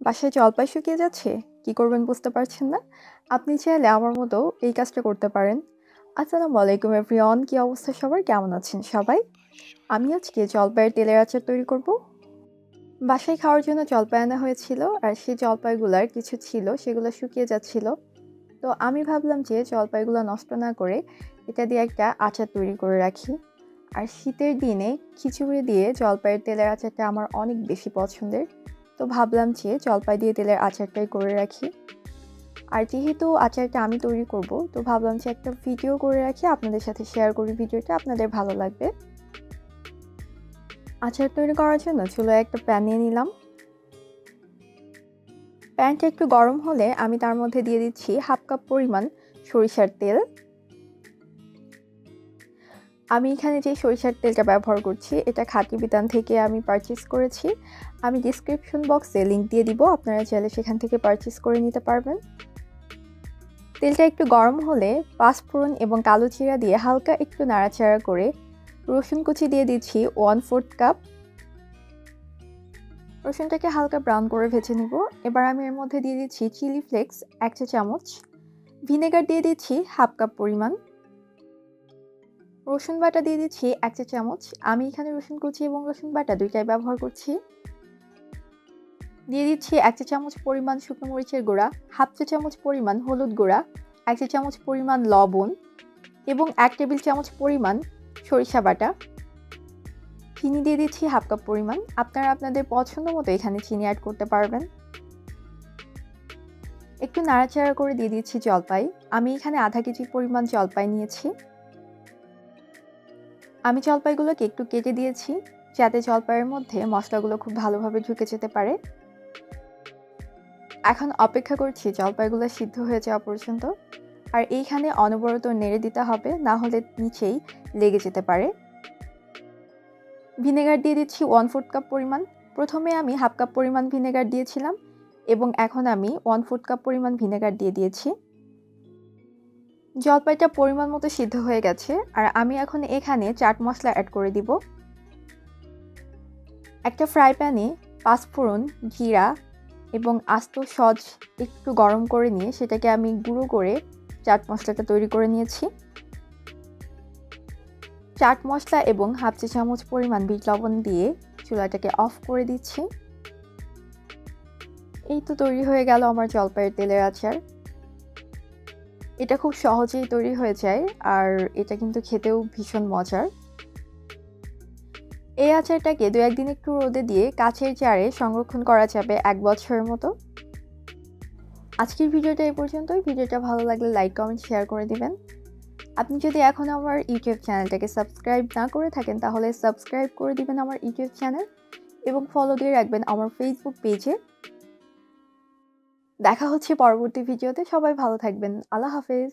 বাসায় জলপাই শুকিয়ে যাচ্ছে, কি করবেন বুঝতে পারছেন না? আপনি চাইলে আমার মতো এই কাজটা করতে পারেন। আসসালামু আলাইকুম এভরিওয়ান, কি অবস্থা সবার, কেমন আছেন সবাই? আমি আজকে জলপাইয়ের তেলের আচার তৈরি করব। বাসায় খাওয়ার জন্য জলপাই আনা হয়েছিল, আর সেই জলপাইগুলার কিছু ছিল সেগুলো শুকিয়ে যাচ্ছিল। তো আমি ভাবলাম যে জলপাইগুলো নষ্ট না করে এটা দিয়ে একটা আচার তৈরি করে রাখি। আর শীতের দিনে খিচুড়ি দিয়ে জলপাইয়ের তেলের আচারটা আমার অনেক বেশি পছন্দের। তো ভাবলাম যে জলপাই দিয়ে তেলের আচারটাই করে রাখি। আর যেহেতু আচারটা আমি তৈরি করব, তো ভাবলাম যে একটা ভিডিও করে রাখি, আপনাদের সাথে শেয়ার করি, ভিডিওটা আপনাদের ভালো লাগবে। আচার তৈরি করার জন্য চুলায় একটা প্যান নিয়ে নিলাম। প্যানটা একটু গরম হলে আমি তার মধ্যে দিয়ে দিচ্ছি 1/2 কাপ পরিমাণ সরিষার তেল। আমি এখানে যে সরিষার তেলটা ব্যবহার করছি এটা খাঁটি বিতান থেকে আমি পারচেস করেছি। আমি ডিসক্রিপশন বক্সে লিংক দিয়ে দিব, আপনারা চাইলে সেখান থেকে পারচেস করে নিতে পারবেন। তেলটা একটু গরম হলে পাঁচফোড়ন এবং কালো জিরা দিয়ে হালকা একটু নাড়াচাড়া করে রসুন কুচি দিয়ে দিচ্ছি 1/4 কাপ। রসুনটাকে হালকা ব্রাউন করে ভেজে নিব। এবার আমি এর মধ্যে দিয়ে দিচ্ছি চিলি ফ্লেক্স 1 চা চামচ, ভিনেগার দিয়ে দিচ্ছি 1/2 কাপ পরিমাণ, রসুন বাটা দিয়ে দিচ্ছি 1 চা চামচ। আমি এখানে রসুন কুচি এবং রসুন বাটা দুইটাই ব্যবহার করছি। দিয়ে দিচ্ছি 1 চা চামচ পরিমাণ শুকনো মরিচের গুঁড়া, 1/2 চা চামচ পরিমাণ হলুদ গুঁড়া, 1 চা চামচ পরিমাণ লবণ এবং 1 টেবিল চামচ পরিমাণ সরিষা বাটা। চিনি দিয়ে দিচ্ছি 1/2 কাপ পরিমাণ। আপনারা আপনাদের পছন্দ মতো এখানে চিনি অ্যাড করতে পারবেন। একটু নাড়াচাড়া করে দিয়ে দিচ্ছি জলপাই। আমি এখানে আধা কেজি পরিমাণ জলপাই নিয়েছি। আমি জলপাইগুলোকে একটু কেটে দিয়েছি যাতে জলপাইয়ের মধ্যে মশলাগুলো খুব ভালোভাবে ঢুকে যেতে পারে। এখন অপেক্ষা করছি জলপাইগুলো সিদ্ধ হয়ে যাওয়া পর্যন্ত। আর এইখানে অনবরত নেড়ে দিতে হবে, না হলে নিচেই লেগে যেতে পারে। ভিনেগার দিয়ে দিচ্ছি 1/4 কাপ পরিমাণ। প্রথমে আমি 1/2 কাপ পরিমাণ ভিনেগার দিয়েছিলাম এবং এখন আমি 1/4 কাপ পরিমাণ ভিনেগার দিয়ে দিয়েছি। জলপাইটা পরিমাণ মতো সিদ্ধ হয়ে গেছে, আর আমি এখন এখানে চাট মশলা অ্যাড করে দিব। একটা ফ্রাই প্যানে পাঁচফোড়ন, জিরা এবং আস্ত সজ একটু গরম করে নিয়ে সেটাকে আমি গুঁড়ো করে চাট মশলাটা তৈরি করে নিয়েছি। চাট মশলা এবং 1/2 চা চামচ পরিমাণ বিট লবণ দিয়ে চুলাটাকে অফ করে দিচ্ছি। এই তো তৈরি হয়ে গেল আমার জলপাইয়ের তেলের আচার। এটা খুব সহজেই তৈরি হয়ে যায়, আর এটা কিন্তু খেতেও ভীষণ মজার। এই আচারটাকে 2-1 দিন একটু রোদে দিয়ে কাচের জারে সংরক্ষণ করা যাবে 1 বছরের মতো। আজকের ভিডিওটা এই পর্যন্তই। ভিডিওটা ভালো লাগলে লাইক, কমেন্ট, শেয়ার করে দিবেন। আপনি যদি এখন আমার ইউটিউব চ্যানেলটাকে সাবস্ক্রাইব না করে থাকেন তাহলে সাবস্ক্রাইব করে দিবেন আমার ইউটিউব চ্যানেল এবং ফলো দিয়ে রাখবেন আমার ফেসবুক পেজে। দেখা হচ্ছে পরবর্তী ভিডিওতে। সবাই ভালো থাকবেন। আল্লাহ হাফেজ।